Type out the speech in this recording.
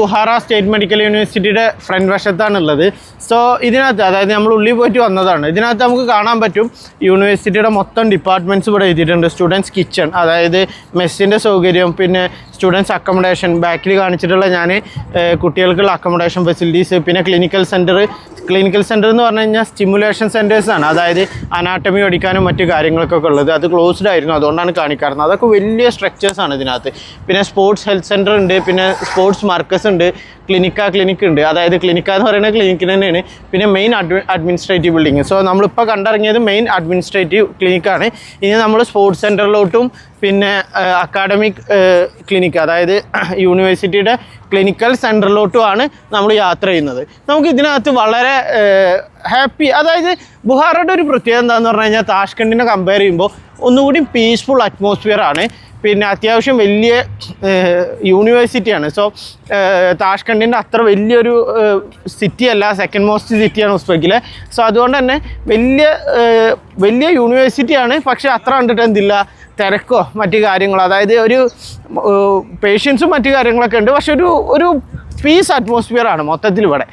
Bukhara state medical യൂണിവേഴ്സിറ്റിയുടെ front വശത്താണുള്ളത്. So ഇതിനകത്ത് അതായത് നമ്മൾ ഉള്ളിൽ പോയിട്ട് വന്നതാണ്. ഇതിനകത്ത് നമുക്ക് കാണാൻ പറ്റും യൂണിവേഴ്സിറ്റിയുടെ മൊത്തം ഡിപ്പാർട്ട്മെൻറ്റ്സ് ഇവിടെ എഴുതിയിട്ടുണ്ട്. സ്റ്റുഡൻസ് കിച്ചൺ, അതായത് മെസ്സിൻ്റെ സൗകര്യം, പിന്നെ സ്റ്റുഡൻസ് അക്കോമഡേഷൻ, ബാക്കിൽ കാണിച്ചിട്ടുള്ള ഞാൻ കുട്ടികൾക്കുള്ള അക്കോമഡേഷൻ ഫെസിലിറ്റീസ്, പിന്നെ ക്ലിനിക്കൽ സെൻറ്റർ എന്ന് പറഞ്ഞു കഴിഞ്ഞാൽ സ്റ്റിമുലേഷൻ സെൻറ്റേഴ്സാണ്. അതായത് അനാട്ടമി പഠിക്കാനും മറ്റു കാര്യങ്ങൾക്കൊക്കെ ഉള്ളത്. അത് ക്ലോസ്ഡ് ആയിരുന്നു, അതുകൊണ്ടാണ് കാണിക്കാറുള്ളത്. അതൊക്കെ വലിയ സ്ട്രക്ചേഴ്സാണ് ഇതിനകത്ത്. പിന്നെ സ്പോർട്സ് ഹെൽത്ത് സെൻറ്റർ ഉണ്ട്, പിന്നെ സ്പോർട്സ് മാർക്കസ് ഉണ്ട്, ക്ലിനിക്ക് ഉണ്ട്. അതായത് ക്ലിനിക്ക എന്ന് പറയുന്നത് ക്ലിനിക്കിന് തന്നെയാണ്. പിന്നെ മെയിൻ അഡ്മിനിസ്ട്രേറ്റീവ് ബിൽഡിംഗ്. സോ നമ്മളിപ്പോൾ കണ്ടിറങ്ങിയത് മെയിൻ അഡ്മിനിസ്ട്രേറ്റീവ് ക്ലിനിക്കാണ്. ഇനി നമ്മൾ സ്പോർട്സ് സെൻറ്ററിലോട്ടും പിന്നെ അക്കാഡമിക് ക്ലിനിക്ക്, അതായത് യൂണിവേഴ്സിറ്റിയുടെ ക്ലിനിക്കൽ സെൻറ്ററിലോട്ടുമാണ് നമ്മൾ യാത്ര ചെയ്യുന്നത്. നമുക്ക് ഇതിനകത്ത് വളരെ ഹാപ്പി, അതായത് ബുഹാറയുടെ ഒരു പ്രത്യേകത എന്താണെന്ന് പറഞ്ഞു കഴിഞ്ഞാൽ താഷ്കണ്ടിനെ കമ്പയർ ചെയ്യുമ്പോൾ ഒന്നുകൂടി പീസ്ഫുൾ അറ്റ്മോസ്ഫിയർ ആണ്. പിന്നെ അത്യാവശ്യം വലിയ യൂണിവേഴ്സിറ്റിയാണ്. സോ താഷ്കണ്ടിൻ്റെ അത്ര വലിയൊരു സിറ്റി അല്ല, സെക്കൻഡ് മോസ്റ്റ് സിറ്റിയാണ് ഉസ്ബെക്കിലെ. സോ അതുകൊണ്ട് തന്നെ വലിയ യൂണിവേഴ്സിറ്റിയാണ്. പക്ഷേ അത്ര കണ്ടിട്ട് എന്തില്ല തിരക്കോ മറ്റു കാര്യങ്ങളോ, അതായത് ഒരു പേഷ്യൻസും മറ്റു കാര്യങ്ങളൊക്കെ ഉണ്ട്. പക്ഷെ ഒരു പീസ് അറ്റ്മോസ്ഫിയർ ആണ് മൊത്തത്തിൽ ഇവിടെ.